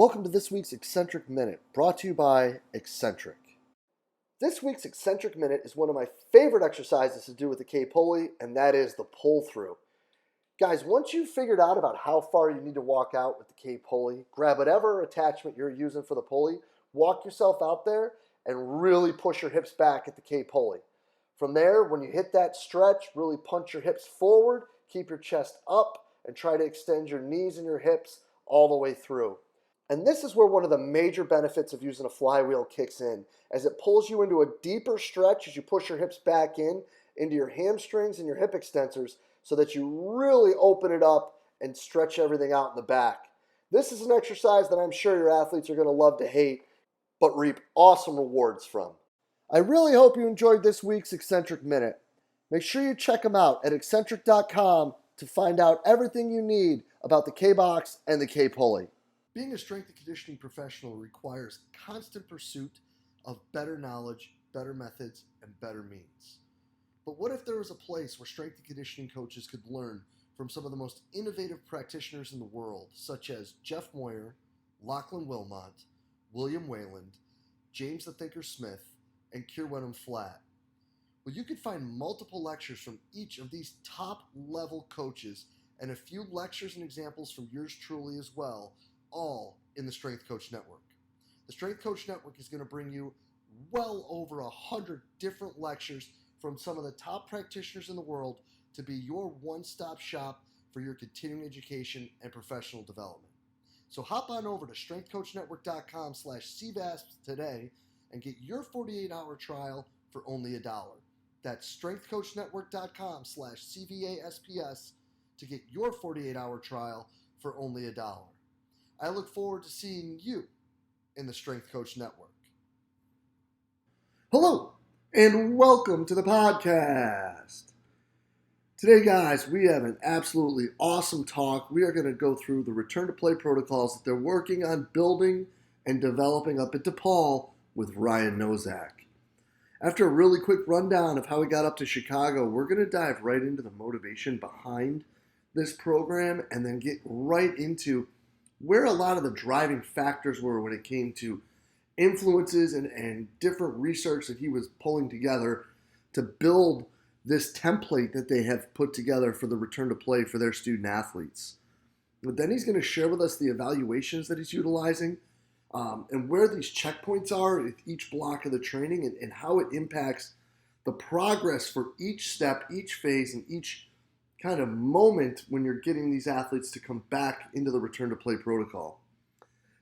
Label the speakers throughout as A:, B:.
A: Welcome to this week's Eccentric Minute, brought to you by Eccentric. This week's Eccentric Minute is one of my favorite exercises to do with the K-pulley, and that is the pull-through. Guys, once you've figured out about how far you need to walk out with the K-pulley, grab whatever attachment you're using for the pulley, walk yourself out there, and really push your hips back at the K-pulley. From there, when you hit that stretch, really punch your hips forward, keep your chest up, and try to extend your knees and your hips all the way through. And this is where one of the major benefits of using a flywheel kicks in, as it pulls you into a deeper stretch as you push your hips back into your hamstrings and your hip extensors, so that you really open it up and stretch everything out in the back. This is an exercise that I'm sure your athletes are going to love to hate, but reap awesome rewards from. I really hope you enjoyed this week's Eccentric Minute. Make sure you check them out at eccentric.com to find out everything you need about the K-box and the K-pulley. Being a strength and conditioning professional requires constant pursuit of better knowledge, better methods, and better means. But what if there was a place where strength and conditioning coaches could learn from some of the most innovative practitioners in the world, such as Jeff Moyer, Lachlan Wilmot, William Wayland, James the Thinker Smith, and Keir Wenham Flatt? Well, you could find multiple lectures from each of these top-level coaches and a few lectures and examples from yours truly as well, all in the Strength Coach Network. The Strength Coach Network is going to bring you well over 100 different lectures from some of the top practitioners in the world to be your one-stop shop for your continuing education and professional development. So hop on over to strengthcoachnetwork.com/CVASP today and get your 48-hour trial for only $1. That's strengthcoachnetwork.com/CVASPS to get your 48-hour trial for only $1. I look forward to seeing you in the Strength Coach Network. Hello, and welcome to the podcast. Today, guys, we have an absolutely awesome talk. We are going to go through the return to play protocols that they're working on building and developing up at DePaul with Ryan Nosak. After a really quick rundown of how we got up to Chicago, we're going to dive right into the motivation behind this program and then get right into where a lot of the driving factors were when it came to influences and different research that he was pulling together to build this template that they have put together for the return to play for their student athletes. But then he's going to share with us the evaluations that he's utilizing and where these checkpoints are at each block of the training and how it impacts the progress for each step, each phase, and each kind of moment when you're getting these athletes to come back into the return to play protocol.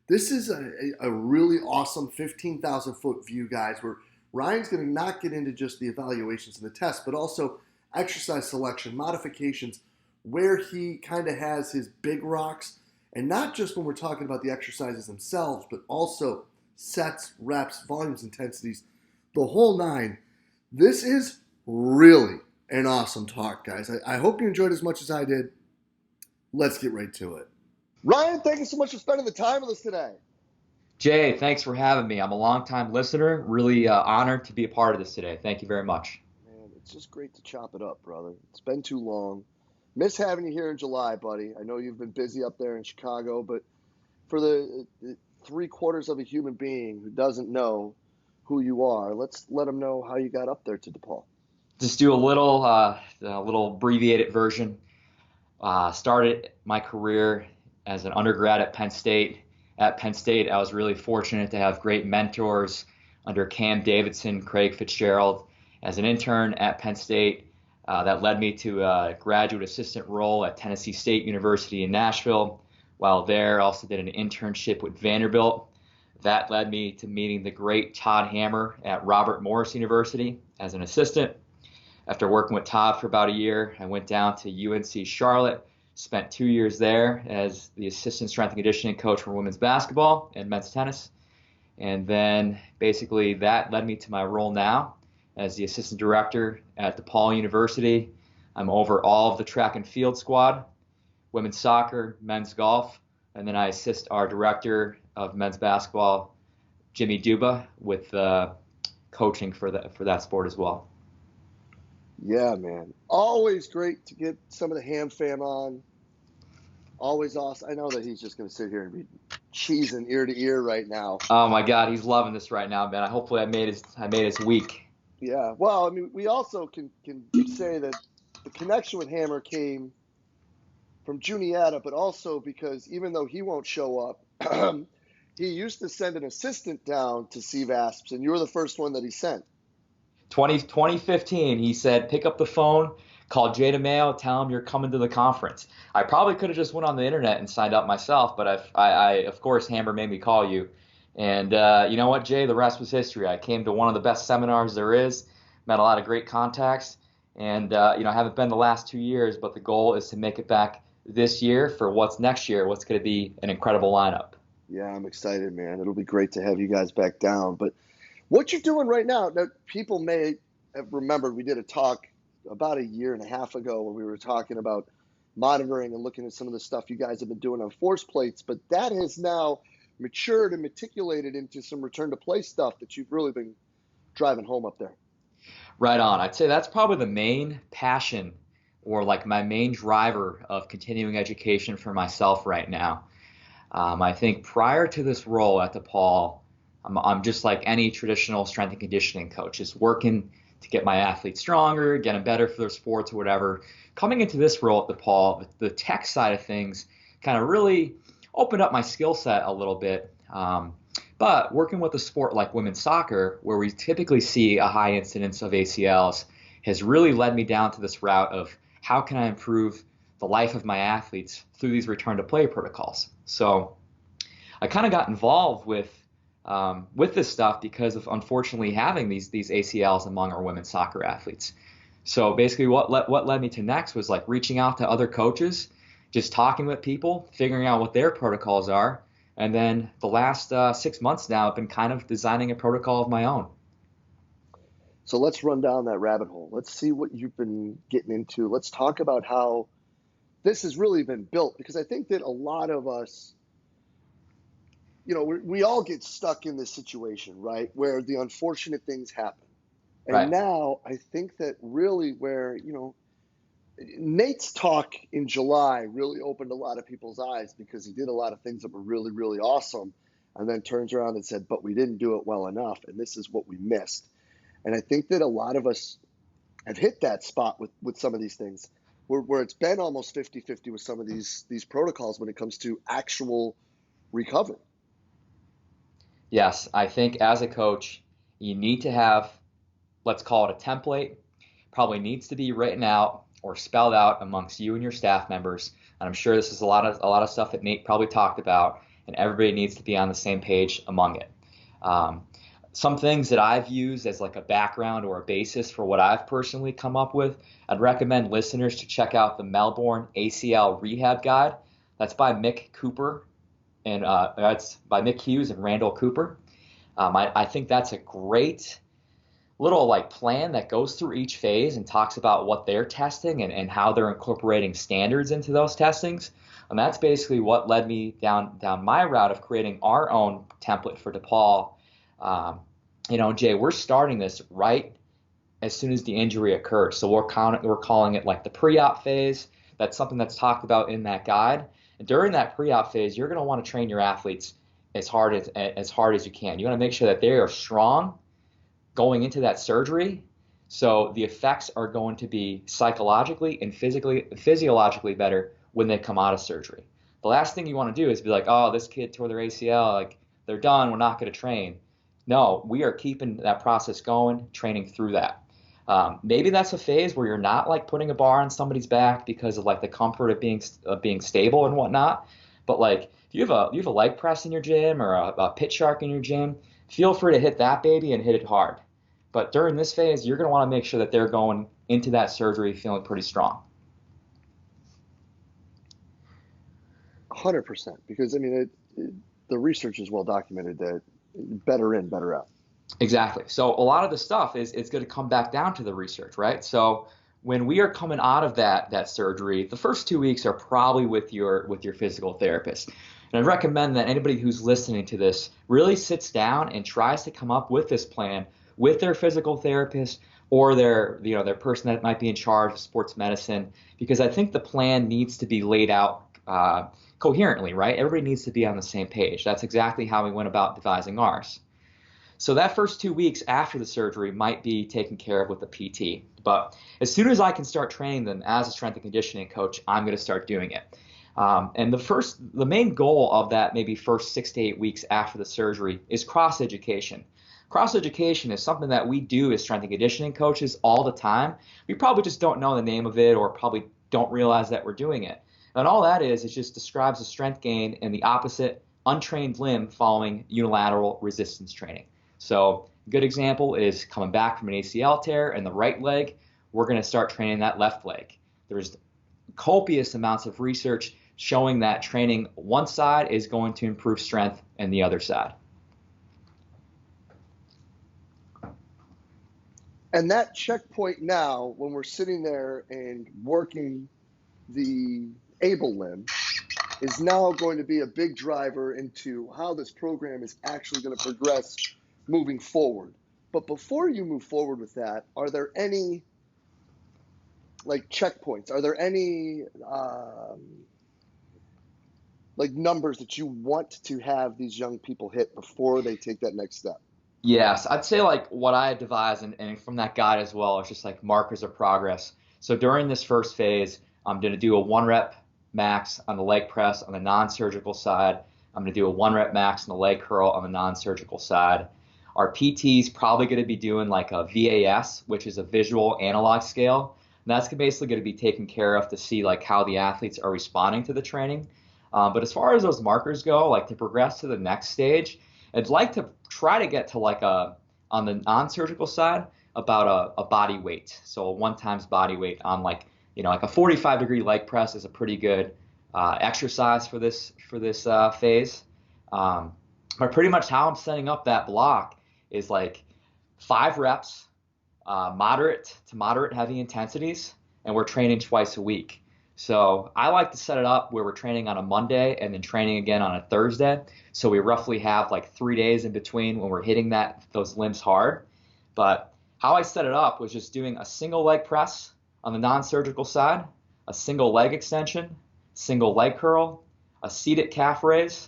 A: This is a really awesome 15,000-foot view, guys, where Ryan's going to not get into just the evaluations and the tests, but also exercise selection, modifications, where he kind of has his big rocks, and not just when we're talking about the exercises themselves, but also sets, reps, volumes, intensities, the whole nine. This is really an awesome talk, guys. I hope you enjoyed as much as I did. Let's get right to it. Ryan, thank you so much for spending the time with us today.
B: Jay, thanks for having me. I'm a longtime listener. Really honored to be a part of this today. Thank you very much.
A: Man, it's just great to chop it up, brother. It's been too long. Miss having you here in July, buddy. I know you've been busy up there in Chicago, but for the 3/4 of a human being who doesn't know who you are, let's let them know how you got up there to DePaul.
B: Just do a little abbreviated version. Started my career as an undergrad at Penn State. At Penn State, I was really fortunate to have great mentors under Cam Davidson, Craig Fitzgerald. As an intern at Penn State, that led me to a graduate assistant role at Tennessee State University in Nashville. While there, I also did an internship with Vanderbilt. That led me to meeting the great Todd Hammer at Robert Morris University as an assistant. After working with Todd for about a year, I went down to UNC Charlotte, spent 2 years there as the assistant strength and conditioning coach for women's basketball and men's tennis. And then basically that led me to my role now as the assistant director at DePaul University. I'm over all of the track and field squad, women's soccer, men's golf, and then I assist our director of men's basketball, Jimmy Duba, with coaching for that sport as well.
A: Yeah, man. Always great to get some of the Ham fam on. Always awesome. I know that he's just going to sit here and be cheesing ear to ear right now.
B: Oh my God, he's loving this right now, man. Hopefully I made his week.
A: Yeah. Well, I mean, we also can say that the connection with Hammer came from Juniata, but also because even though he won't show up, he used to send an assistant down to see VASPs, and you were the first one that he sent.
B: 2015, he said, pick up the phone, call Jay DeMayo, tell him you're coming to the conference. I probably could have just went on the internet and signed up myself, but of course, Hammer made me call you. And you know what, Jay? The rest was history. I came to one of the best seminars there is, met a lot of great contacts, and I haven't been the last 2 years, but the goal is to make it back this year for what's next year, what's going to be an incredible lineup.
A: Yeah, I'm excited, man. It'll be great to have you guys back down. But what you're doing right now, people may have remembered we did a talk about a year and a half ago where we were talking about monitoring and looking at some of the stuff you guys have been doing on force plates, but that has now matured and meticulated into some return to play stuff that you've really been driving home up there.
B: Right on. I'd say that's probably the main passion or like my main driver of continuing education for myself right now. I think prior to this role at DePaul, I'm just like any traditional strength and conditioning coach, just working to get my athletes stronger, get them better for their sports or whatever. Coming into this role at DePaul, the tech side of things kind of really opened up my skill set a little bit. But working with a sport like women's soccer, where we typically see a high incidence of ACLs, has really led me down to this route of how can I improve the life of my athletes through these return to play protocols. So I kind of got involved with this stuff because of unfortunately having these ACLs among our women's soccer athletes. So basically what led me to next was like reaching out to other coaches, just talking with people, figuring out what their protocols are. And then the last 6 months now, I've been kind of designing a protocol of my own.
A: So let's run down that rabbit hole. Let's see what you've been getting into. Let's talk about how this has really been built, because I think that a lot of us, we all get stuck in this situation, right, where the unfortunate things happen. And
B: Right.
A: now I think that really where, Nate's talk in July really opened a lot of people's eyes because he did a lot of things that were really, really awesome, and then turns around and said, but we didn't do it well enough, and this is what we missed. And I think that a lot of us have hit that spot with some of these things where it's been almost 50-50 with some of these protocols when it comes to actual recovery.
B: Yes, I think as a coach, you need to have, let's call it a template, probably needs to be written out or spelled out amongst you and your staff members. And I'm sure this is a lot of stuff that Nate probably talked about, and everybody needs to be on the same page among it. Some things that I've used as like a background or a basis for what I've personally come up with, I'd recommend listeners to check out the Melbourne ACL Rehab Guide. That's by Mick Cooper, and that's by Mick Hughes and Randall Cooper. I think that's a great little like plan that goes through each phase and talks about what they're testing and how they're incorporating standards into those testings. And that's basically what led me down my route of creating our own template for DePaul. Jay, we're starting this right as soon as the injury occurs. So we're calling it like the pre-op phase. That's something that's talked about in that guide. And during that pre-op phase, you're going to want to train your athletes as hard as you can. You want to make sure that they are strong going into that surgery, so the effects are going to be psychologically and physiologically better when they come out of surgery. The last thing you want to do is be like, oh, this kid tore their ACL, like they're done, we're not going to train. No, we are keeping that process going, training through that. Maybe that's a phase where you're not like putting a bar on somebody's back because of like the comfort of being stable and whatnot. But like if you have a leg press in your gym or a pitch shark in your gym, feel free to hit that baby and hit it hard. But during this phase, you're going to want to make sure that they're going into that surgery feeling pretty strong.
A: 100%, because I mean, the research is well documented that better in, better out.
B: Exactly. So a lot of the stuff it's going to come back down to the research, right? So when we are coming out of that surgery, the first 2 weeks are probably with your physical therapist. And I recommend that anybody who's listening to this really sits down and tries to come up with this plan with their physical therapist or their person that might be in charge of sports medicine, because I think the plan needs to be laid out coherently, right? Everybody needs to be on the same page. That's exactly how we went about devising ours. So that first 2 weeks after the surgery might be taken care of with the PT. But as soon as I can start training them as a strength and conditioning coach, I'm going to start doing it. And the main goal of that maybe first 6 to 8 weeks after the surgery is cross education. Cross education is something that we do as strength and conditioning coaches all the time. We probably just don't know the name of it or probably don't realize that we're doing it. And all that is, it just describes the strength gain in the opposite untrained limb following unilateral resistance training. So a good example is coming back from an ACL tear in the right leg. We're going to start training that left leg. There's copious amounts of research showing that training one side is going to improve strength in the other side.
A: And that checkpoint now, when we're sitting there and working the able limb, is now going to be a big driver into how this program is actually going to progress moving forward. But before you move forward with that, are there any like checkpoints? Are there any like numbers that you want to have these young people hit before they take that next step?
B: Yes, I'd say like what I advise and from that guide as well is just like markers of progress. So during this first phase, I'm going to do a 1 rep max on the leg press on the non-surgical side. I'm going to do a 1 rep max on the leg curl on the non-surgical side. Our PT is probably going to be doing like a VAS, which is a visual analog scale. And that's basically going to be taken care of to see like how the athletes are responding to the training. But as far as those markers go, like to progress to the next stage, I'd like to try to get to like on the non-surgical side, about a body weight. So a 1 times body weight on like a 45-degree leg press is a pretty good exercise for this phase. But pretty much how I'm setting up that block is like 5 reps, moderate to moderate heavy intensities, and we're training twice a week. So I like to set it up where we're training on a Monday and then training again on a Thursday. So we roughly have like 3 days in between when we're hitting those limbs hard. But how I set it up was just doing a single leg press on the non-surgical side, a single leg extension, single leg curl, a seated calf raise,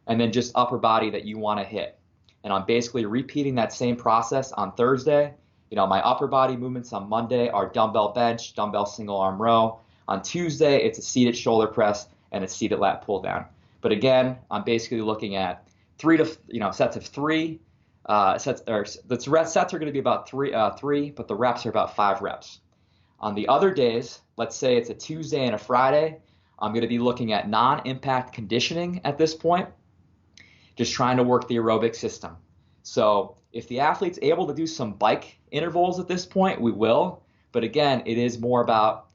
B: and then just upper body that you want to hit. And I'm basically repeating that same process on Thursday. My upper body movements on Monday are dumbbell bench, dumbbell single arm row. On Tuesday, it's a seated shoulder press and a seated lat pull down. But again, I'm basically looking at sets of 3. Sets are going to be about three, but the reps are about 5 reps. On the other days, let's say it's a Tuesday and a Friday, I'm going to be looking at non-impact conditioning at this point, just trying to work the aerobic system. So if the athlete's able to do some bike intervals at this point, we will. But again, it is more about,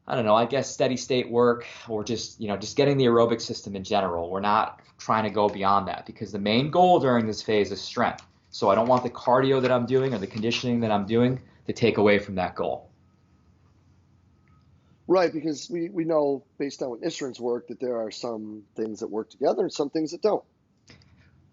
B: I don't know, I guess steady state work or just getting the aerobic system in general. We're not trying to go beyond that because the main goal during this phase is strength. So I don't want the cardio that I'm doing or the conditioning that I'm doing to take away from that goal.
A: Right, because we know based on instruments work that there are some things that work together and some things that don't.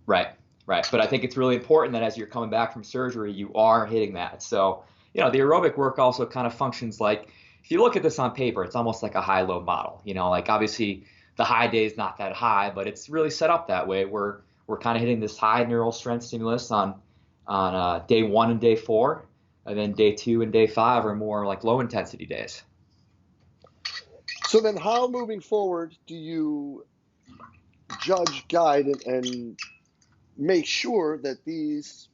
B: Right. But I think it's really important that as you're coming back from surgery, you are hitting that. So, the aerobic work also kind of functions like, if you look at this on paper, it's almost like a high-low model. Like obviously the high day is not that high, but it's really set up that way. We're kind of hitting this high neural strength stimulus on day 1 and day 4, and then day 2 and day 5 are more like low intensity days.
A: So then how moving forward do you judge, guide, and make sure that these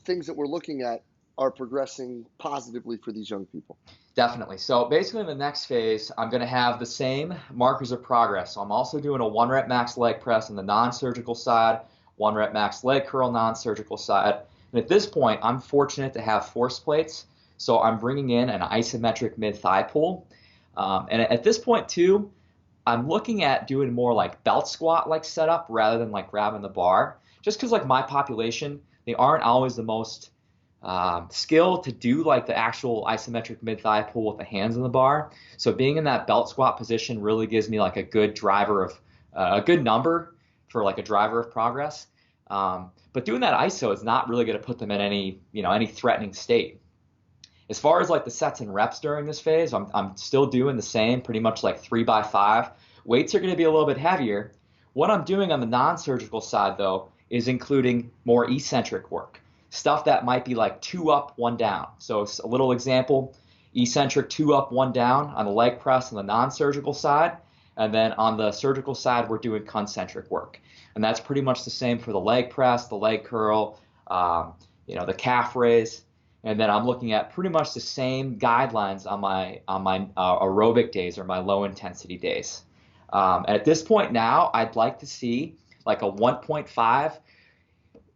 A: things that we're looking at are progressing positively for these young people?
B: Definitely. So basically in the next phase, I'm going to have the same markers of progress. So I'm also doing a 1 rep max leg press on the non-surgical side, 1 rep max leg curl non-surgical side. And at this point, I'm fortunate to have force plates. So I'm bringing in an isometric mid-thigh pull. And at this point too, I'm looking at doing more like belt squat like setup rather than like grabbing the bar. Just because like my population, they aren't always the most skilled to do like the actual isometric mid-thigh pull with the hands on the bar. So being in that belt squat position really gives me like a good driver of a good number for like a driver of progress. But doing that iso is not really going to put them in any threatening state. As far as like the sets and reps during this phase, I'm still doing the same, pretty much like 3 by 5 weights are going to be a little bit heavier. What I'm doing on the non-surgical side, though, is including more eccentric work, stuff that might be like 2 up, 1 down. So a little example, eccentric 2 up, 1 down on the leg press on the non-surgical side. And then on the surgical side, we're doing concentric work. And that's pretty much the same for the leg press, the leg curl, the calf raise. And then I'm looking at pretty much the same guidelines on my aerobic days or my low intensity days. At this point now, I'd like to see like a 1.5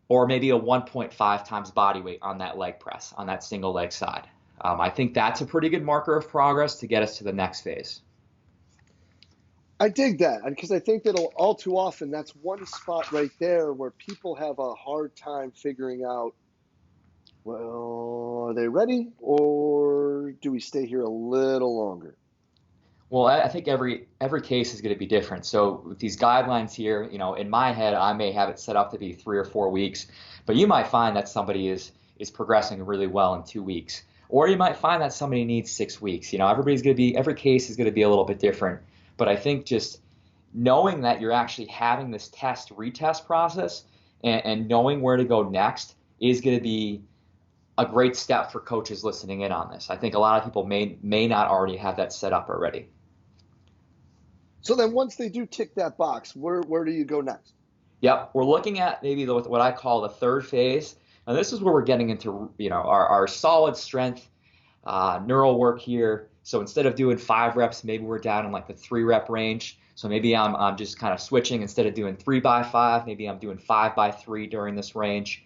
B: or maybe a 1.5 times body weight on that leg press, on that single leg side. I think that's a pretty good marker of progress to get us to the next phase.
A: I dig that, because I think that all too often that's one spot right there where people have a hard time figuring out, well, are they ready, or do we stay here a little longer?
B: Well, I think every case is going to be different. So with these guidelines here, in my head, I may have it set up to be 3 or 4 weeks, but you might find that somebody is progressing really well in 2 weeks, or you might find that somebody needs 6 weeks. Every case is going to be a little bit different. But I think just knowing that you're actually having this retest process and knowing where to go next is going to be a great step for coaches listening in on this. I think a lot of people may not already have that set up already.
A: So then once they do tick that box, where do you go next?
B: Yep, we're looking at maybe what I call the third phase. And this is where we're getting into our solid strength neural work here. So instead of doing 5 reps, maybe we're down in like the 3 rep range. So maybe I'm just kind of switching. Instead of doing 3 by 5, maybe I'm doing 5 by 3 during this range,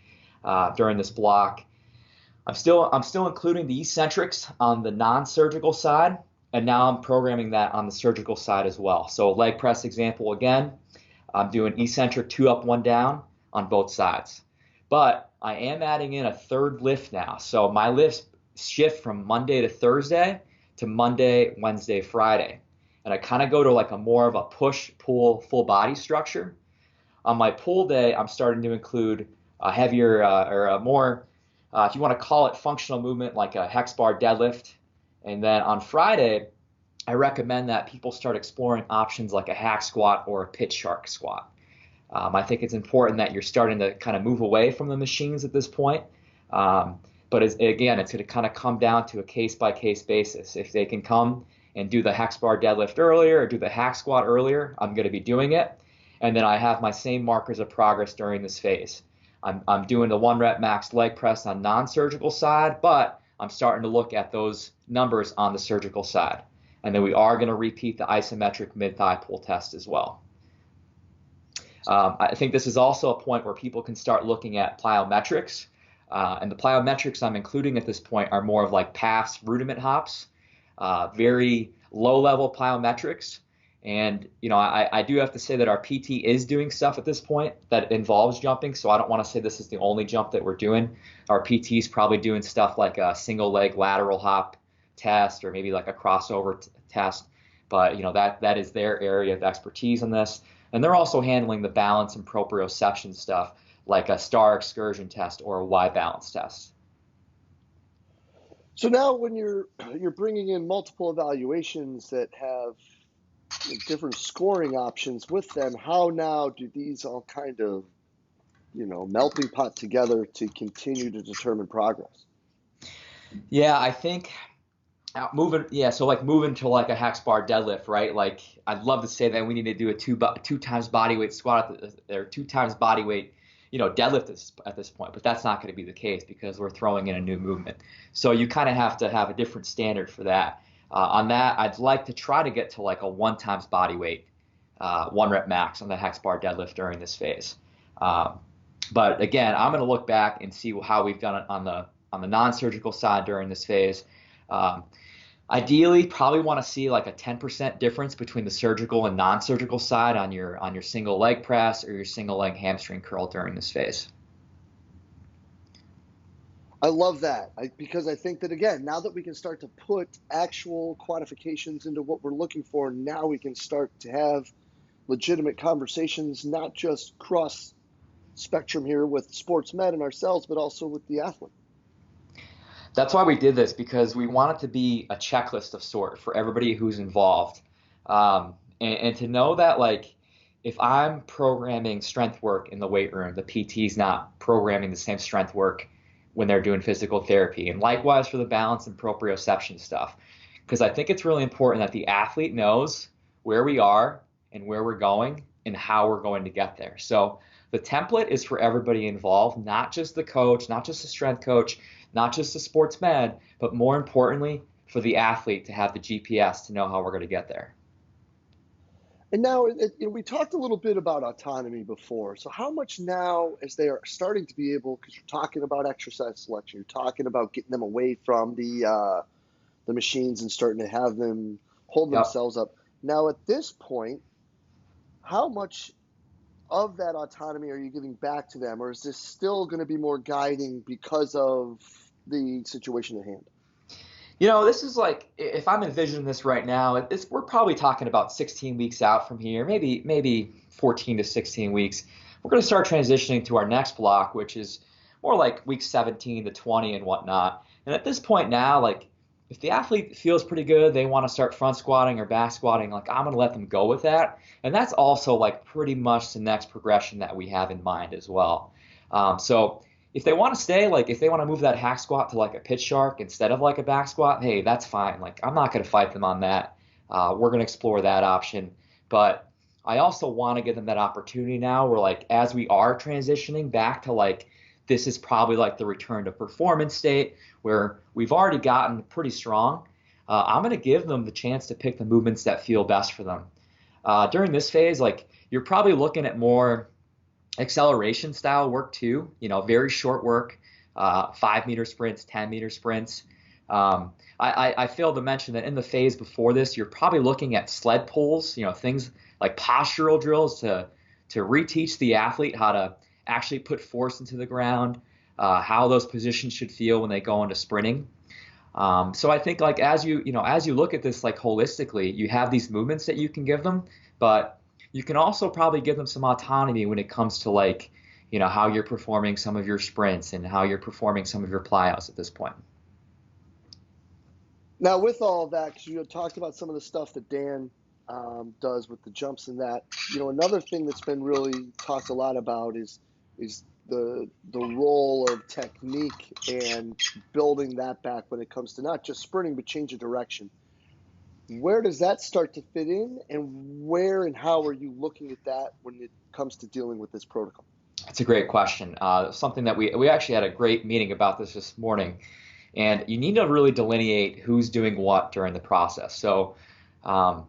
B: during this block. I'm still including the eccentrics on the non-surgical side, and now I'm programming that on the surgical side as well. So leg press example again, I'm doing eccentric 2 up, 1 down on both sides. But I am adding in a third lift now. So my lifts shift from Monday to Thursday to Monday, Wednesday, Friday. And I kind of go to like a more of a push, pull, full body structure. On my pull day, I'm starting to include a heavier or a more, if you want to call it functional movement, like a hex bar deadlift. And then on Friday, I recommend that people start exploring options like a hack squat or a pitch shark squat. I think it's important that you're starting to kind of move away from the machines at this point. But again, it's going to kind of come down to a case-by-case basis. If they can come and do the hex bar deadlift earlier or do the hack squat earlier, I'm going to be doing it. And then I have my same markers of progress during this phase. I'm doing the 1 rep max leg press on non-surgical side, but I'm starting to look at those numbers on the surgical side. And then we are going to repeat the isometric mid-thigh pull test as well. I think this is also a point where people can start looking at plyometrics. And the plyometrics I'm including at this point are more of like pass rudiment hops, very low-level plyometrics. And, I do have to say that our PT is doing stuff at this point that involves jumping, so I don't want to say this is the only jump that we're doing. Our PT is probably doing stuff like a single-leg lateral hop test or maybe like a crossover test. But, that is their area of expertise in this. And they're also handling the balance and proprioception stuff, like a star excursion test or a Y balance test.
A: So now when you're bringing in multiple evaluations that have different scoring options with them, how now do these all kind of, melting pot together to continue to determine progress?
B: Yeah, I think moving to like a hex bar deadlift, right? Like I'd love to say that we need to do a two times body weight squat or 2 times body weight deadlift at this point, but that's not going to be the case because we're throwing in a new movement. So you kind of have to have a different standard for that. On that, I'd like to try to get to like a 1 times body weight, 1 rep max on the hex bar deadlift during this phase. But again, I'm going to look back and see how we've done it on the non-surgical side during this phase. Ideally, probably want to see like a 10% difference between the surgical and non-surgical side on your single leg press or your single leg hamstring curl during this phase.
A: I love that because I think that, again, now that we can start to put actual quantifications into what we're looking for, now we can start to have legitimate conversations, not just cross spectrum here with sports med and ourselves, but also with the athlete.
B: That's why we did this, because we want it to be a checklist of sort for everybody who's involved. and to know that like if I'm programming strength work in the weight room, the PT's not programming the same strength work when they're doing physical therapy. And likewise for the balance and proprioception stuff. Because I think it's really important that the athlete knows where we are and where we're going and how we're going to get there. So the template is for everybody involved, not just the coach, not just the strength coach, not just the sports med, but more importantly, for the athlete to have the GPS to know how we're going to get there.
A: And now we talked a little bit about autonomy before. So how much now, as they are starting to be able, because you're talking about exercise selection, you're talking about getting them away from the machines and starting to have them hold
B: Yep.
A: themselves up. Now at this point, how much of that autonomy are you giving back to them, or is this still going to be more guiding because of the situation at hand?
B: This is like if I'm envisioning this right now, we're probably talking about 16 weeks out from here, maybe 14 to 16 weeks. We're going to start transitioning to our next block, which is more like week 17 to 20 and whatnot. And at this point now, like if the athlete feels pretty good, they want to start front squatting or back squatting, like I'm going to let them go with that. And that's also like pretty much the next progression that we have in mind as well. So if they want to stay, like if they want to move that hack squat to like a pitch shark instead of like a back squat, hey, that's fine. Like I'm not going to fight them on that. We're going to explore that option. But I also want to give them that opportunity now where like as we are transitioning back to like this is probably like the return to performance state where we've already gotten pretty strong. I'm going to give them the chance to pick the movements that feel best for them. During this phase, like you're probably looking at more acceleration style work too, very short work, 5 meter sprints, 10 meter sprints. I failed to mention that in the phase before this, you're probably looking at sled pulls, things like postural drills to reteach the athlete how to actually put force into the ground, how those positions should feel when they go into sprinting. So I think like as you look at this like holistically, you have these movements that you can give them, but you can also probably give them some autonomy when it comes to like, how you're performing some of your sprints and how you're performing some of your plyouts at this point.
A: Now, with all of that, because you had talked about some of the stuff that Dan does with the jumps and that, another thing that's been really talked a lot about is the role of technique and building that back when it comes to not just sprinting but change of direction. Where does that start to fit in, and where and how are you looking at that when it comes to dealing with this protocol?
B: That's a great question. Something that we actually had a great meeting about this morning, and you need to really delineate who's doing what during the process. So a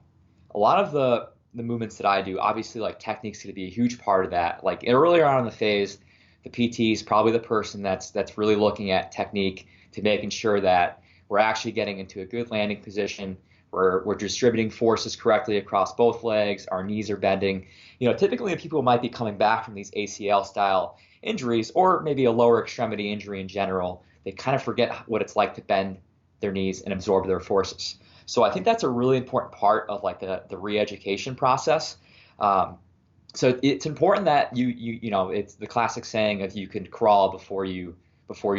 B: lot of the movements that I do, obviously like technique's going to be a huge part of that. Like earlier on in the phase, the PT is probably the person that's really looking at technique to making sure that we're actually getting into a good landing position. We're distributing forces correctly across both legs. Our knees are bending. Typically people might be coming back from these ACL style injuries or maybe a lower extremity injury in general. They kind of forget what it's like to bend their knees and absorb their forces. So I think that's a really important part of like the re-education process. So it's important that it's the classic saying of you can crawl before you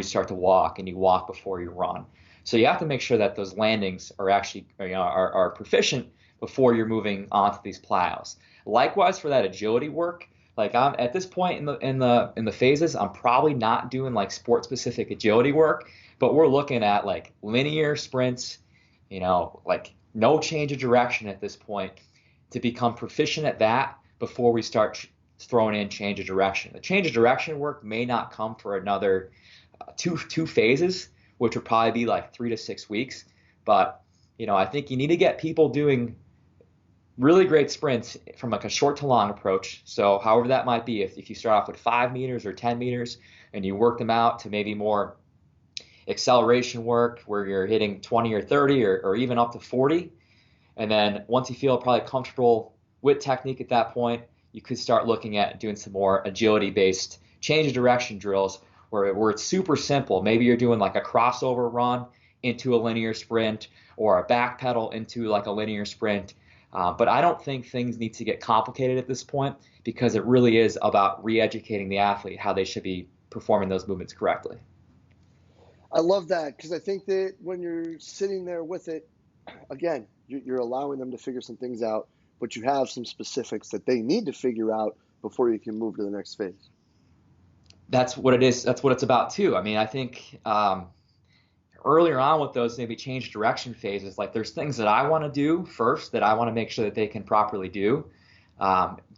B: start to walk and you walk before you run. So you have to make sure that those landings are actually are proficient before you're moving on to these plows. Likewise for that agility work, like I'm at this point in the phases, I'm probably not doing like sport specific agility work, but we're looking at like linear sprints, like no change of direction at this point to become proficient at that before we start throwing in change of direction. The change of direction work may not come for another two phases, which would probably be like 3 to 6 weeks. But, I think you need to get people doing really great sprints from like a short to long approach. So however that might be, if you start off with 5 meters or 10 meters and you work them out to maybe more acceleration work where you're hitting 20 or 30 or even up to 40. And then once you feel probably comfortable with technique at that point, you could start looking at doing some more agility based change of direction drills where it's super simple. Maybe you're doing like a crossover run into a linear sprint or a back pedal into like a linear sprint. But I don't think things need to get complicated at this point because it really is about re-educating the athlete how they should be performing those movements correctly.
A: I love that because I think that when you're sitting there with it, again, you're allowing them to figure some things out. but you have some specifics that they need to figure out before you can move to the next phase.
B: That's what it is. That's what it's about too. I mean, I think earlier on with those maybe change direction phases, like there's things that I want to do first that I want to make sure that they can properly do,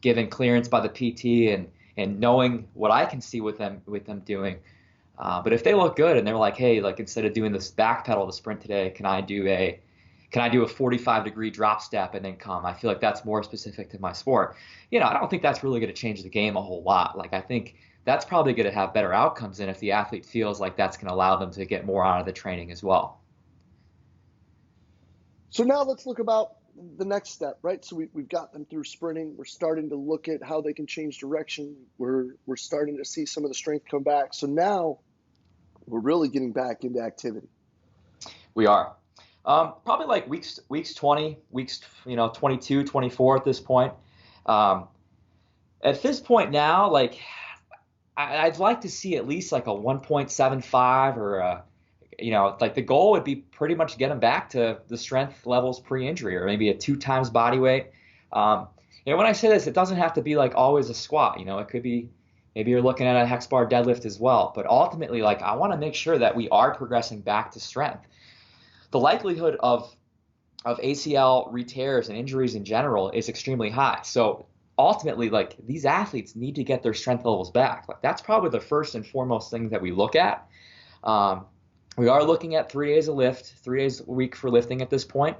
B: given clearance by the PT and knowing what I can see with them doing. But if they look good and they're like, hey, like instead of doing this back pedal to sprint today, can I do a 45-degree drop step and then come? I feel like that's more specific to my sport. I don't think that's really going to change the game a whole lot. Like I think that's probably going to have better outcomes than if the athlete feels like that's going to allow them to get more out of the training as well.
A: So now let's look about the next step, right? So we've got them through sprinting. We're starting to look at how they can change direction. We're starting to see some of the strength come back. So now we're really getting back into activity.
B: We are. Probably like weeks 20, weeks 22, 24 at this point. At this point now, like I'd like to see at least like a 1.75 or like the goal would be pretty much get them back to the strength levels pre-injury or maybe a 2 times body weight. When I say this, it doesn't have to be like always a squat. It could be maybe you're looking at a hex bar deadlift as well. But ultimately, like I want to make sure that we are progressing back to strength. The likelihood of ACL re-tears and injuries in general is extremely high. So ultimately, like these athletes need to get their strength levels back. Like that's probably the first and foremost thing that we look at. We are looking at 3 days of lift, 3 days a week for lifting at this point,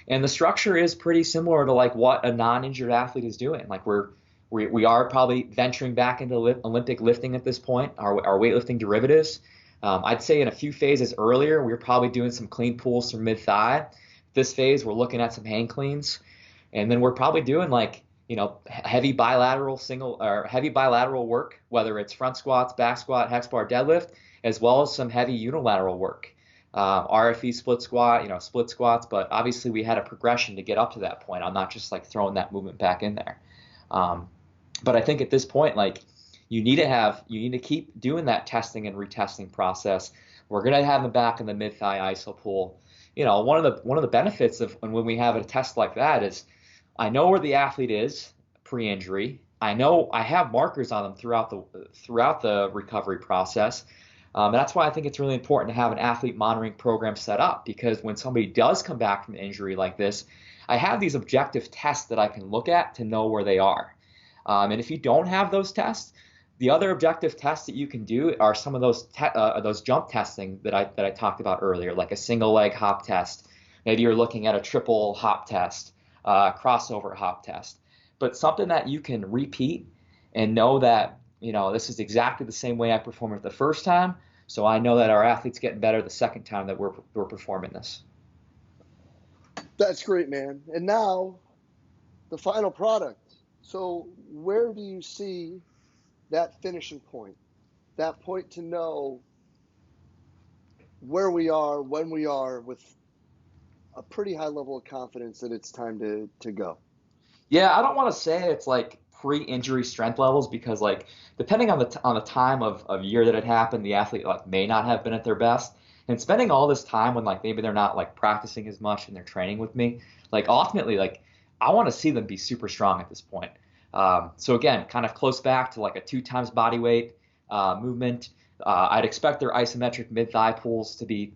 B: and the structure is pretty similar to like what a non-injured athlete is doing. Like we are probably venturing back into Olympic lifting at this point, our weightlifting derivatives. I'd say in a few phases earlier, we were probably doing some clean pulls from mid-thigh. This phase, we're looking at some hang cleans, and then we're probably doing like heavy bilateral work, whether it's front squats, back squat, hex bar deadlift, as well as some heavy unilateral work, RFE split squats. But obviously we had a progression to get up to that point. I'm not just like throwing that movement back in there. But I think at this point, like you need to keep doing that testing and retesting process. We're going to have them back in the mid thigh iso pull. One of the benefits of when we have a test like that is I know where the athlete is pre-injury. I know I have markers on them throughout the recovery process. That's why I think it's really important to have an athlete monitoring program set up, because when somebody does come back from injury like this, I have these objective tests that I can look at to know where they are. And if you don't have those tests, the other objective tests that you can do are some of those jump testing that I talked about earlier, like a single leg hop test. Maybe you're looking at a triple hop test, crossover hop test, but something that you can repeat and know that this is exactly the same way I performed it the first time. So I know that our athlete's getting better the second time that we're performing this.
A: That's great, man. And now the final product. So where do you see that finishing point, that point to know where we are, when we are, with a pretty high level of confidence that it's time to go?
B: Yeah, I don't want to say it's like pre-injury strength levels, because like depending on the time of year that it happened, the athlete like may not have been at their best. And spending all this time when like maybe they're not like practicing as much and they're training with me, like ultimately like I want to see them be super strong at this point. So again, kind of close back to like a 2 times body weight movement. I'd expect their isometric mid thigh pulls to be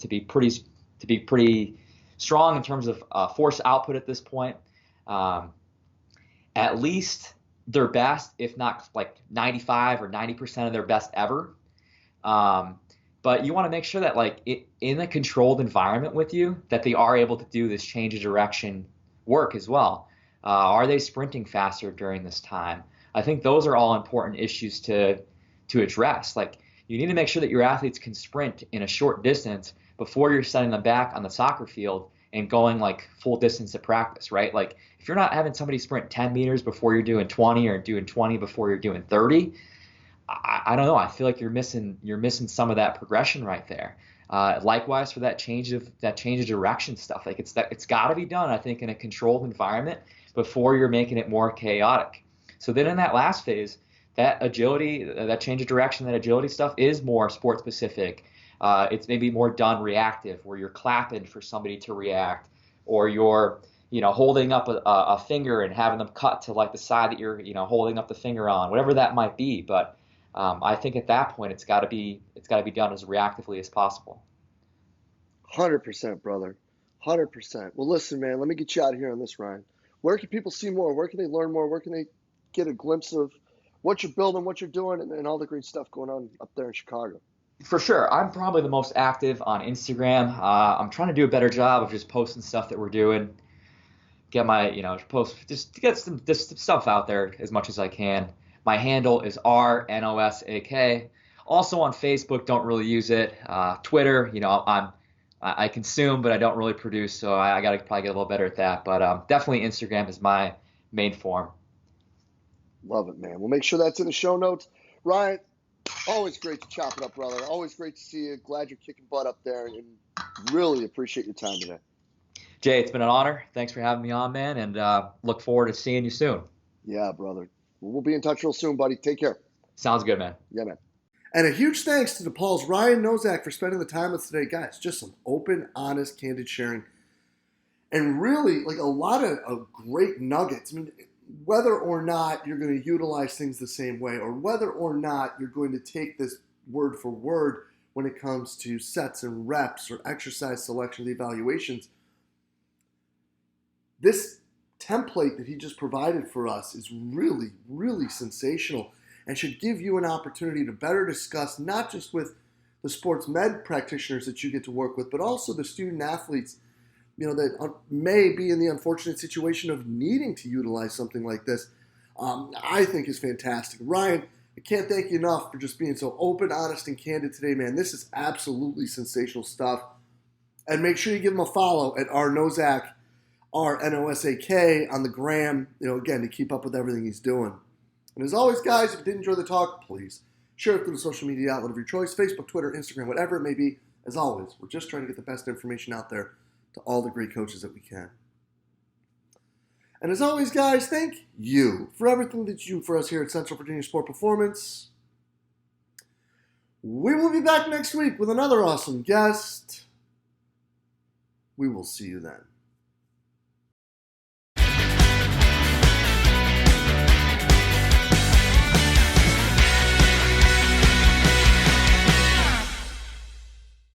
B: pretty strong in terms of force output at this point. At least their best, if not like 95 or 90% of their best ever. But you want to make sure that like in a controlled environment with you, that they are able to do this change of direction work as well. Are they sprinting faster during this time? I think those are all important issues to address. Like you need to make sure that your athletes can sprint in a short distance before you're setting them back on the soccer field and going like full distance at practice, right? Like if you're not having somebody sprint 10 meters before you're doing 20 or doing 20 before you're doing 30, I don't know. I feel like you're missing some of that progression right there. Likewise for that change of direction stuff. Like it's got to be done, I think, in a controlled environment before you're making it more chaotic. So then in that last phase, that agility, that change of direction, that agility stuff is more sport specific. It's maybe more done reactive, where you're clapping for somebody to react, or you're holding up a finger and having them cut to like the side that you're, holding up the finger on, whatever that might be. But I think at that point it's got to be done as reactively as possible.
A: 100%, brother. 100%. Well, listen, man, let me get you out of here on this, Ryan. Where can people see more? Where can they learn more? Where can they get a glimpse of what you're building, what you're doing, and all the great stuff going on up there in Chicago?
B: For sure, I'm probably the most active on Instagram. I'm trying to do a better job of just posting stuff that we're doing, get my, post just to get some this stuff out there as much as I can. My handle is RNOSAK. Also on Facebook, don't really use it. Twitter, I consume, but I don't really produce, so I got to probably get a little better at that. But definitely Instagram is my main form.
A: Love it, man. We'll make sure that's in the show notes. Ryan, always great to chop it up, brother. Always great to see you. Glad you're kicking butt up there, and really appreciate your time today.
B: Jay, it's been an honor. Thanks for having me on, man, and look forward to seeing you soon.
A: Yeah, brother. We'll be in touch real soon, buddy. Take care.
B: Sounds good, man.
A: Yeah, man. And a huge thanks to DePaul's Ryan Nosak for spending the time with us today. Guys, just some open, honest, candid sharing. And really, like a lot of great nuggets. I mean, whether or not you're going to utilize things the same way, or whether or not you're going to take this word for word when it comes to sets and reps or exercise selection evaluations, this template that he just provided for us is really, really sensational and should give you an opportunity to better discuss, not just with the sports med practitioners that you get to work with, but also the student athletes, that may be in the unfortunate situation of needing to utilize something like this. I think is fantastic. Ryan, I can't thank you enough for just being so open, honest, and candid today, man. This is absolutely sensational stuff. And make sure you give him a follow at rnosak, RNOSAK on the gram, again, to keep up with everything he's doing. And as always, guys, if you did enjoy the talk, please share it through the social media outlet of your choice, Facebook, Twitter, Instagram, whatever it may be. As always, we're just trying to get the best information out there to all the great coaches that we can. And as always, guys, thank you for everything that you do for us here at Central Virginia Sport Performance. We will be back next week with another awesome guest. We will see you then.